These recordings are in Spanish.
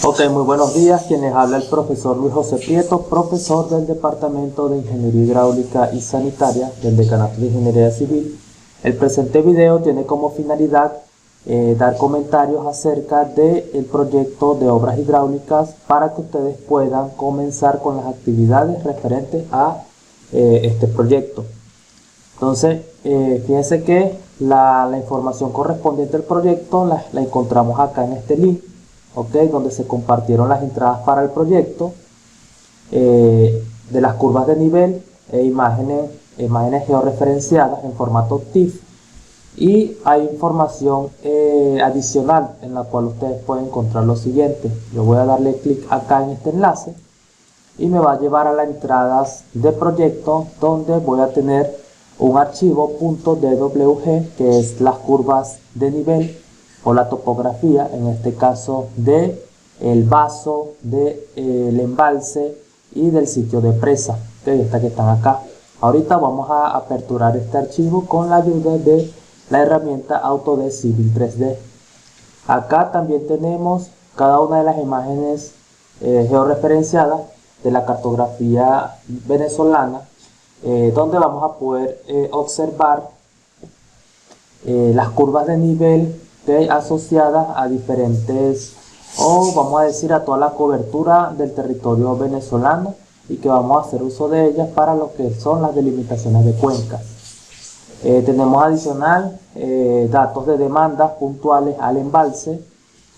Ok, muy buenos días. Quien les habla el profesor Luis José Prieto, profesor del Departamento de Ingeniería Hidráulica y Sanitaria del Decanato de Ingeniería Civil. El presente video tiene como finalidad dar comentarios acerca del proyecto de obras hidráulicas para que ustedes puedan comenzar con las actividades referentes a este proyecto. Entonces, fíjense que la información correspondiente al proyecto la encontramos acá en este link, ¿ok? Donde se compartieron las entradas para el proyecto, de las curvas de nivel e imágenes georreferenciadas en formato TIFF, y hay información adicional en la cual ustedes pueden encontrar lo siguiente. Yo voy a darle clic acá en este enlace y me va a llevar a las entradas de proyecto, donde voy a tener un archivo .dwg, que es las curvas de nivel o la topografía, en este caso de el vaso, del embalse y del sitio de presa, que están acá. Ahorita vamos a aperturar este archivo con la ayuda de la herramienta Autodesk Civil 3D. Acá también tenemos cada una de las imágenes georreferenciadas de la cartografía venezolana, donde vamos a poder observar las curvas de nivel asociadas a diferentes, o vamos a decir a toda la cobertura del territorio venezolano, y que vamos a hacer uso de ellas para lo que son las delimitaciones de cuencas. Tenemos adicional datos de demandas puntuales al embalse,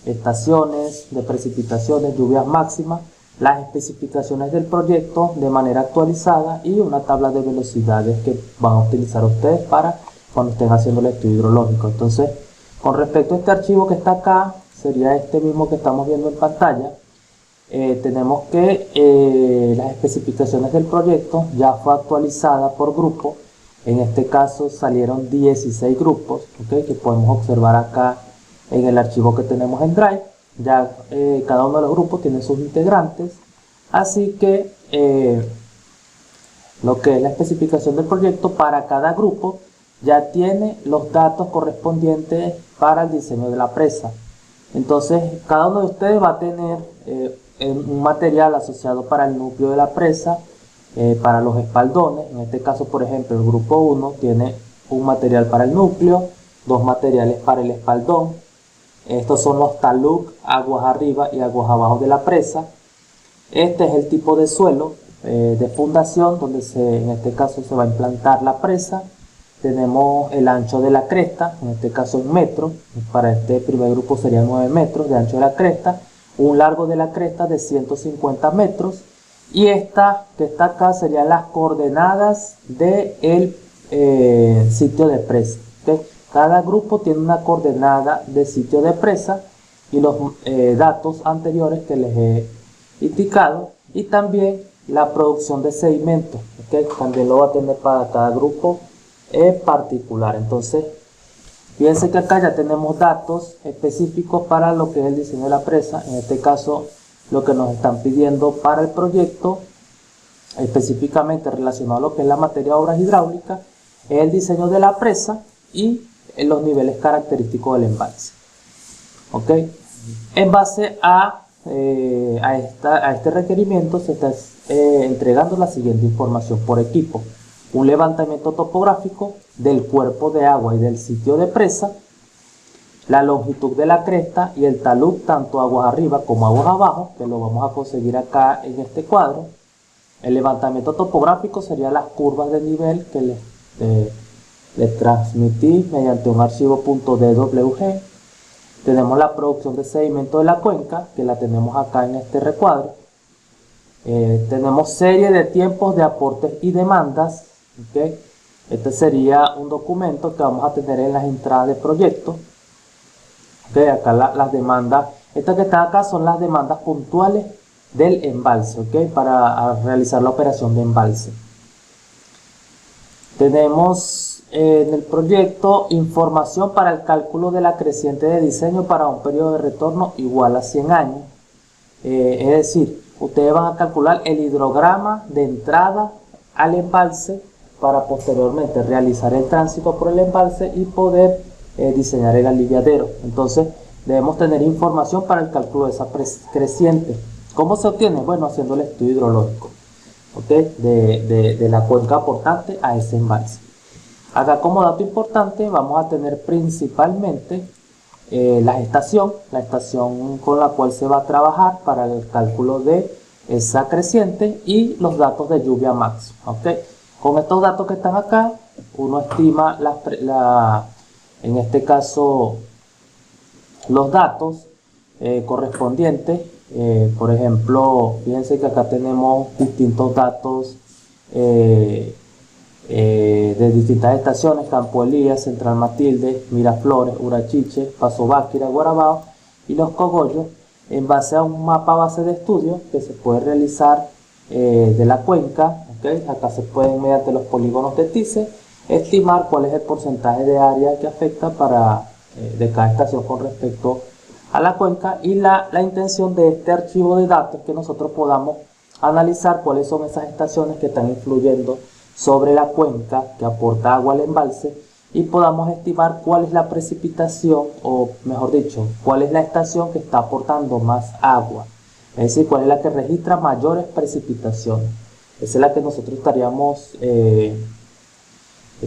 estaciones de precipitaciones, lluvias máximas, las especificaciones del proyecto de manera actualizada y una tabla de velocidades que van a utilizar ustedes para cuando estén haciendo el estudio hidrológico. Entonces, con respecto a este archivo que está acá, sería este mismo que estamos viendo en pantalla. Tenemos que las especificaciones del proyecto ya fue actualizada por grupo. En este caso salieron 16 grupos, ¿okay? Que podemos observar acá en el archivo que tenemos en Drive. Ya cada uno de los grupos tiene sus integrantes, así que lo que es la especificación del proyecto para cada grupo ya tiene los datos correspondientes para el diseño de la presa. Entonces cada uno de ustedes va a tener un material asociado para el núcleo de la presa, para los espaldones. En este caso, por ejemplo, el grupo 1 tiene un material para el núcleo, dos materiales para el espaldón. Estos son los talud, aguas arriba y aguas abajo de la presa. Este es el tipo de suelo de fundación donde en este caso se va a implantar la presa. Tenemos el ancho de la cresta, en este caso en metros. Para este primer grupo serían 9 metros de ancho de la cresta, un largo de la cresta de 150 metros. Y esta que está acá serían las coordenadas del sitio de presa. ¿Okay? Cada grupo tiene una coordenada de sitio de presa y los datos anteriores que les he indicado, y también la producción de sedimentos, ¿okay? También lo va a tener para cada grupo en particular. Entonces, fíjense que acá ya tenemos datos específicos para lo que es el diseño de la presa. En este caso, lo que nos están pidiendo para el proyecto, específicamente relacionado a lo que es la materia de obras hidráulicas, es el diseño de la presa y los niveles característicos del embalse. ¿Ok? En base a este requerimiento se está entregando la siguiente información por equipo: un levantamiento topográfico del cuerpo de agua y del sitio de presa, la longitud de la cresta y el talud, tanto aguas arriba como aguas abajo, que lo vamos a conseguir acá en este cuadro. El levantamiento topográfico sería las curvas de nivel que les transmití mediante un archivo .dwg. Tenemos la producción de sedimento de la cuenca, que la tenemos acá en este recuadro. Tenemos serie de tiempos de aportes y demandas, ¿okay? Este sería un documento que vamos a tener en las entradas de proyecto. Okay, acá las demandas, estas que están acá son las demandas puntuales del embalse, ¿okay? Para realizar la operación de embalse. Tenemos en el proyecto información para el cálculo de la creciente de diseño para un periodo de retorno igual a 100 años. Es decir, ustedes van a calcular el hidrograma de entrada al embalse para posteriormente realizar el tránsito por el embalse y poder diseñar el aliviadero. Entonces, debemos tener información para el cálculo de esa creciente. ¿Cómo se obtiene? Bueno, haciendo el estudio hidrológico, ¿ok? De la cuenca aportante a ese embalse. Acá como dato importante vamos a tener principalmente la estación con la cual se va a trabajar para el cálculo de esa creciente y los datos de lluvia máxima, ¿ok? Con estos datos que están acá, uno estima en este caso los datos correspondientes. Por ejemplo, fíjense que acá tenemos distintos datos de distintas estaciones: Campo Elías, Central Matilde, Miraflores, Urachiche, Paso Báquira, Guarabao y Los Cogollos, en base a un mapa base de estudio que se puede realizar de la cuenca, ¿okay? Acá se pueden, mediante los polígonos de TICE, estimar cuál es el porcentaje de área que afecta de cada estación con respecto a la cuenca, y la intención de este archivo de datos es que nosotros podamos analizar cuáles son esas estaciones que están influyendo sobre la cuenca que aporta agua al embalse, y podamos estimar cuál es la precipitación, o mejor dicho, cuál es la estación que está aportando más agua, es decir, cuál es la que registra mayores precipitaciones. Esa es la que nosotros estaríamos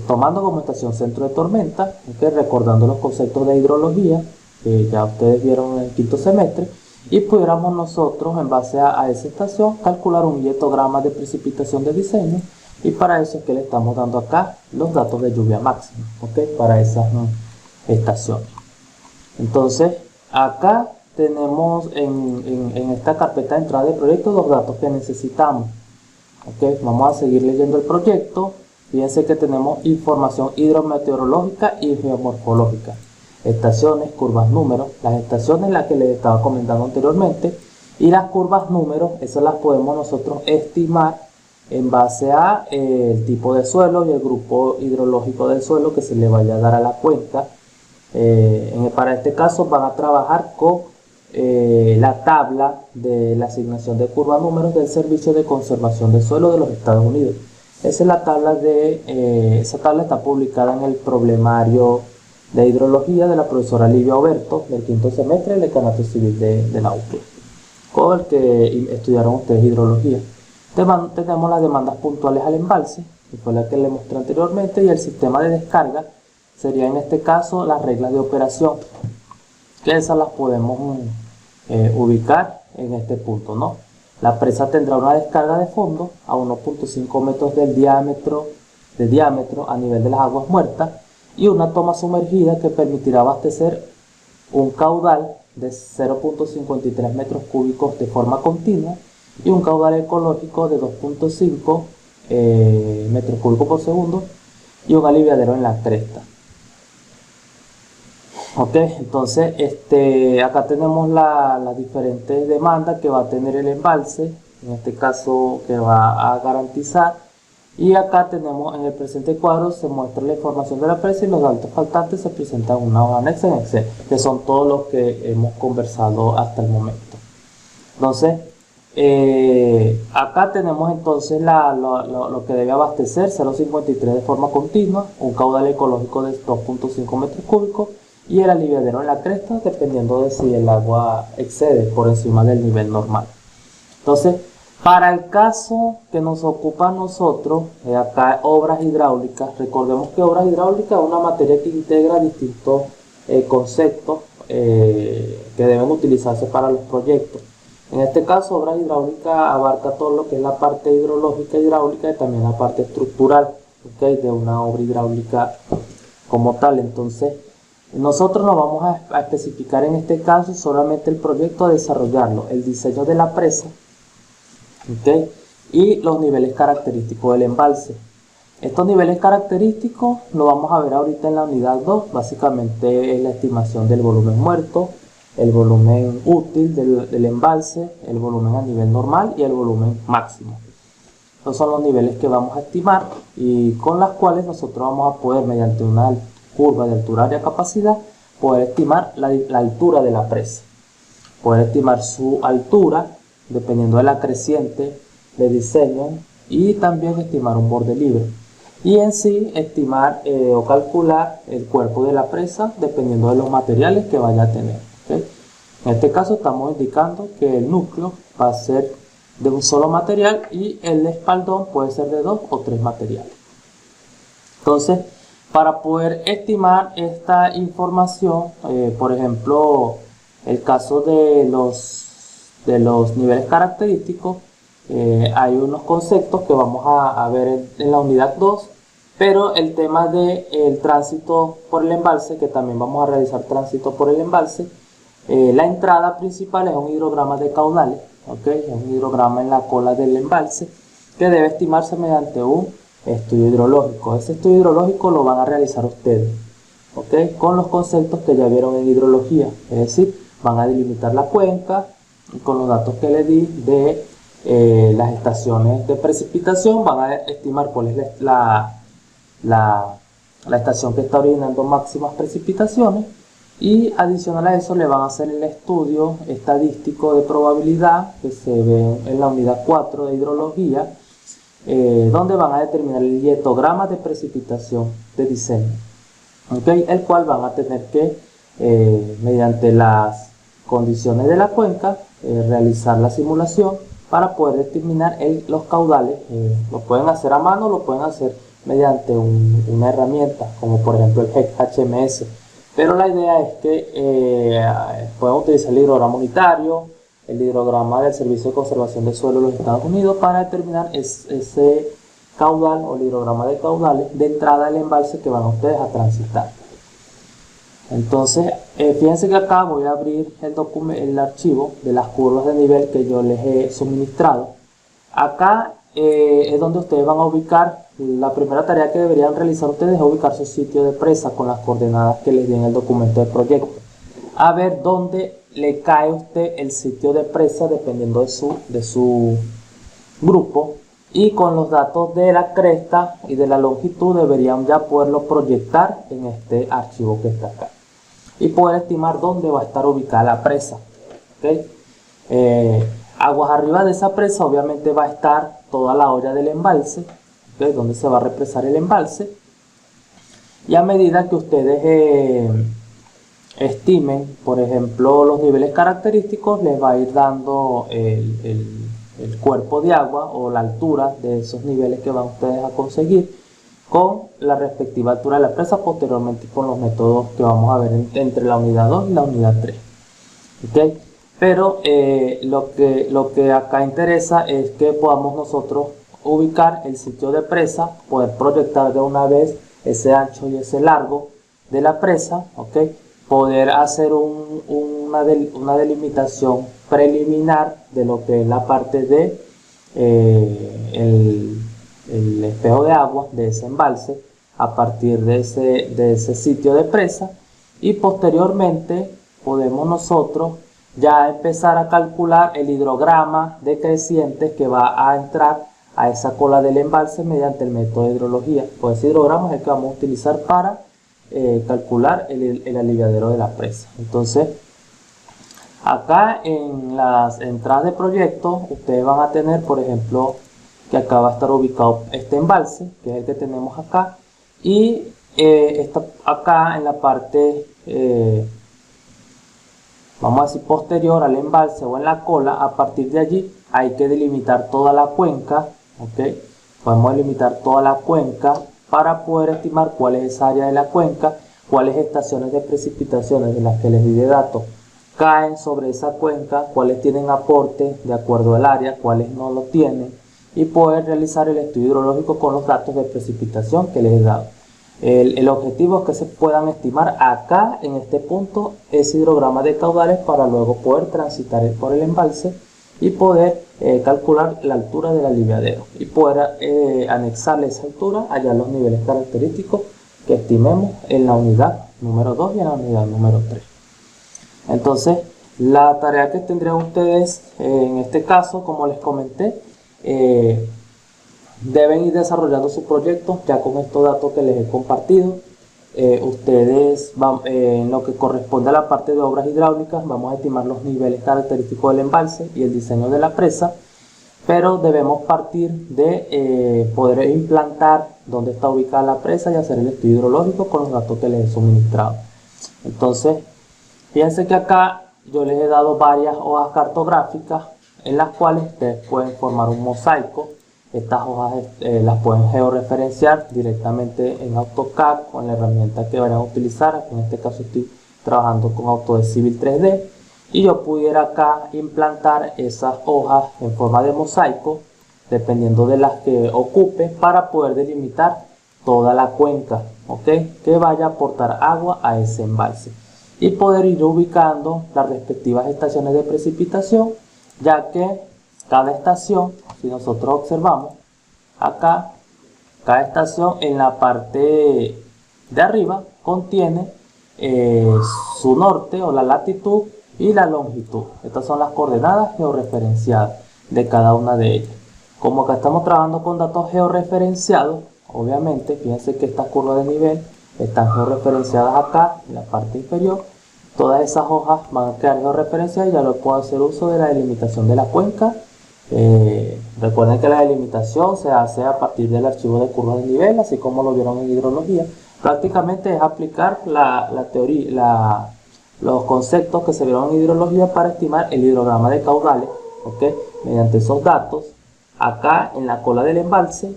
tomando como estación centro de tormenta, ¿okay? Recordando los conceptos de hidrología que ya ustedes vieron en el quinto semestre, y pudiéramos nosotros, en base a esa estación, calcular un hietograma de precipitación de diseño, y para eso es que le estamos dando acá los datos de lluvia máxima, ¿okay? Para esas estaciones. Entonces, acá tenemos en esta carpeta de entrada de proyecto los datos que necesitamos, ¿okay? Vamos a seguir leyendo el proyecto. Fíjense que tenemos información hidrometeorológica y geomorfológica, estaciones, curvas, números. Las estaciones, las que les estaba comentando anteriormente, y las curvas, números, esas las podemos nosotros estimar en base a el tipo de suelo y el grupo hidrológico del suelo que se le vaya a dar a la cuenca. Para este caso van a trabajar con la tabla de la asignación de curvas, números del Servicio de Conservación del Suelo de los Estados Unidos. Esa es la tabla esa tabla está publicada en el problemario de hidrología de la profesora Livia Oberto del quinto semestre del Decanato Civil de la UCLA, con el que estudiaron ustedes hidrología. Tenemos las demandas puntuales al embalse, que fue la que le mostré anteriormente, y el sistema de descarga sería en este caso las reglas de operación, que esas las podemos ubicar en este punto, ¿no? La presa tendrá una descarga de fondo a 1.5 metros de diámetro a nivel de las aguas muertas, y una toma sumergida que permitirá abastecer un caudal de 0.53 metros cúbicos de forma continua, y un caudal ecológico de 2.5 metros cúbicos por segundo, y un aliviadero en la cresta. Ok, entonces acá tenemos las diferentes demandas que va a tener el embalse, en este caso que va a garantizar, y acá tenemos en el presente cuadro se muestra la información de la presa, y los datos faltantes se presentan en una hoja anexa en Excel, que son todos los que hemos conversado hasta el momento. Entonces, acá tenemos entonces lo que debe abastecer: 0.53 de forma continua, un caudal ecológico de 2.5 metros cúbicos, y el aliviadero en la cresta, dependiendo de si el agua excede por encima del nivel normal. Entonces, para el caso que nos ocupa a nosotros, acá obras hidráulicas, recordemos que obras hidráulicas es una materia que integra distintos conceptos que deben utilizarse para los proyectos. En este caso, obras hidráulicas abarca todo lo que es la parte hidrológica, hidráulica, y también la parte estructural, ¿okay? De una obra hidráulica como tal. Entonces, nosotros nos vamos a especificar en este caso solamente el proyecto a desarrollarlo, el diseño de la presa, ¿okay? Y los niveles característicos del embalse. Estos niveles característicos lo vamos a ver ahorita en la unidad 2, básicamente es la estimación del volumen muerto, el volumen útil del embalse, el volumen a nivel normal y el volumen máximo. Estos son los niveles que vamos a estimar, y con las cuales nosotros vamos a poder, mediante una curva de altura, área, capacidad, poder estimar la altura de la presa, poder estimar su altura dependiendo de la creciente de diseño, y también estimar un borde libre, y en sí estimar o calcular el cuerpo de la presa dependiendo de los materiales que vaya a tener. ¿Okay? En este caso estamos indicando que el núcleo va a ser de un solo material y el espaldón puede ser de 2 o 3 materiales. Entonces, para poder estimar esta información, por ejemplo, el caso de los niveles característicos, hay unos conceptos que vamos a ver en la unidad 2, pero el tema del tránsito por el embalse, que también vamos a realizar tránsito por el embalse, la entrada principal es un hidrograma de caudales, ¿okay? Es un hidrograma en la cola del embalse que debe estimarse mediante un estudio hidrológico. Ese estudio hidrológico lo van a realizar ustedes, ¿okay? Con los conceptos que ya vieron en hidrología, es decir, van a delimitar la cuenca y con los datos que les di de las estaciones de precipitación van a estimar cuál es la estación que está originando máximas precipitaciones, y adicional a eso le van a hacer el estudio estadístico de probabilidad que se ve en la unidad 4 de hidrología, donde van a determinar el hietograma de precipitación de diseño, ¿okay? El cual van a tener que, mediante las condiciones de la cuenca, realizar la simulación para poder determinar los caudales. Lo pueden hacer a mano, lo pueden hacer mediante una herramienta como por ejemplo el HMS, pero la idea es que pueden utilizar el hidrograma unitario, el hidrograma del Servicio de Conservación del Suelo de los Estados Unidos para determinar ese caudal o el hidrograma de caudales de entrada del embalse que van ustedes a transitar. Entonces, fíjense que acá voy a abrir el archivo de las curvas de nivel que yo les he suministrado. Acá es donde ustedes van a ubicar, la primera tarea que deberían realizar ustedes es ubicar su sitio de presa con las coordenadas que les di en el documento de proyecto. A ver dónde le cae a usted el sitio de presa dependiendo de su grupo, y con los datos de la cresta y de la longitud deberían ya poderlo proyectar en este archivo que está acá y poder estimar dónde va a estar ubicada la presa, ¿okay? Aguas arriba de esa presa obviamente va a estar toda la olla del embalse, ¿okay? Donde se va a represar el embalse, y a medida que ustedes estimen, por ejemplo, los niveles característicos, les va a ir dando el cuerpo de agua o la altura de esos niveles que van ustedes a conseguir con la respectiva altura de la presa, posteriormente con los métodos que vamos a ver entre la unidad 2 y la unidad 3, ¿okay? Pero lo que acá interesa es que podamos nosotros ubicar el sitio de presa, poder proyectar de una vez ese ancho y ese largo de la presa, ¿okay? Poder hacer una delimitación preliminar de lo que es la parte de el espejo de agua de ese embalse a partir de ese sitio de presa, y posteriormente podemos nosotros ya empezar a calcular el hidrograma decreciente que va a entrar a esa cola del embalse mediante el método de hidrología. Pues ese hidrograma es el que vamos a utilizar para calcular el aliviadero de la presa. Entonces, acá en las entradas de proyecto ustedes van a tener, por ejemplo, que acá va a estar ubicado este embalse, que es el que tenemos acá, y acá en la parte, vamos a decir, posterior al embalse o en la cola. A partir de allí hay que delimitar toda la cuenca, ¿okay? Podemos delimitar toda la cuenca para poder estimar cuál es esa área de la cuenca, cuáles estaciones de precipitaciones de las que les di de datos caen sobre esa cuenca, cuáles tienen aporte de acuerdo al área, cuáles no lo tienen, y poder realizar el estudio hidrológico con los datos de precipitación que les he dado. El objetivo es que se puedan estimar acá en este punto ese hidrograma de caudales para luego poder transitar por el embalse y poder calcular la altura del aliviadero y poder anexarle esa altura allá los niveles característicos que estimemos en la unidad número 2 y en la unidad número 3. Entonces, la tarea que tendrían ustedes en este caso, como les comenté, deben ir desarrollando su proyecto ya con estos datos que les he compartido. Ustedes en lo que corresponde a la parte de obras hidráulicas vamos a estimar los niveles característicos del embalse y el diseño de la presa, pero debemos partir de poder implantar dónde está ubicada la presa y hacer el estudio hidrológico con los datos que les he suministrado. Entonces, fíjense que acá yo les he dado varias hojas cartográficas en las cuales ustedes pueden formar un mosaico. Estas hojas las pueden georreferenciar directamente en AutoCAD con la herramienta que vayan a utilizar. En este caso estoy trabajando con Autodesk Civil 3D y yo pudiera acá implantar esas hojas en forma de mosaico dependiendo de las que ocupe para poder delimitar toda la cuenca, ¿ok? Que vaya a aportar agua a ese embalse y poder ir ubicando las respectivas estaciones de precipitación, ya que cada estación, si nosotros observamos acá, cada estación en la parte de arriba contiene su norte o la latitud y la longitud. Estas son las coordenadas georreferenciadas de cada una de ellas. Como acá estamos trabajando con datos georreferenciados, obviamente, fíjense que estas curvas de nivel están georreferenciadas acá en la parte inferior. Todas esas hojas van a quedar georreferenciadas y ya lo puedo hacer uso de la delimitación de la cuenca. Recuerden que la delimitación se hace a partir del archivo de curvas de nivel, así como lo vieron en hidrología. Prácticamente es aplicar la teoría, los conceptos que se vieron en hidrología para estimar el hidrograma de caudales, ¿okay? Mediante esos datos acá en la cola del embalse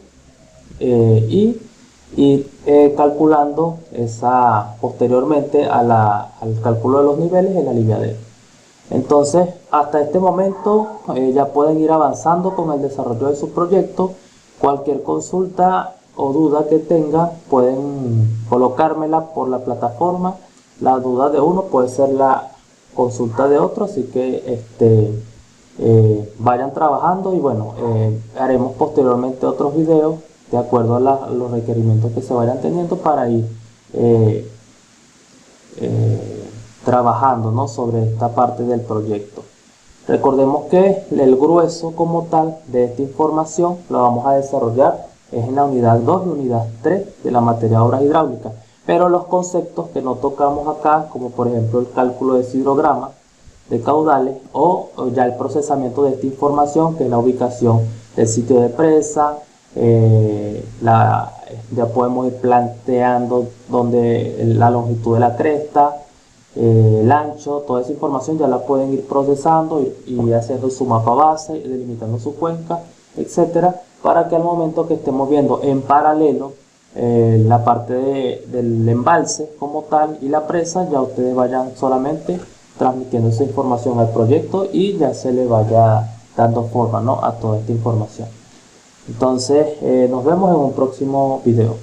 y calculando posteriormente al cálculo de los niveles en la aliviadero. Entonces, hasta este momento ya pueden ir avanzando con el desarrollo de su proyecto. Cualquier consulta o duda que tengan pueden colocármela por la plataforma. La duda de uno puede ser la consulta de otro, así que vayan trabajando y bueno, haremos posteriormente otros videos de acuerdo a los requerimientos que se vayan teniendo para ir trabajando, ¿no?, sobre esta parte del proyecto. Recordemos que el grueso como tal de esta información lo vamos a desarrollar es en la unidad 2 y unidad 3 de la materia de obras hidráulicas, pero los conceptos que no tocamos acá, como por ejemplo el cálculo de hidrograma de caudales o ya el procesamiento de esta información, que es la ubicación del sitio de presa, ya podemos ir planteando la longitud de la cresta, el ancho, toda esa información ya la pueden ir procesando y haciendo su mapa base, delimitando su cuenca, etcétera, para que al momento que estemos viendo en paralelo la parte del embalse como tal y la presa, ya ustedes vayan solamente transmitiendo esa información al proyecto y ya se le vaya dando forma, ¿no?, a toda esta información. Entonces nos vemos en un próximo video.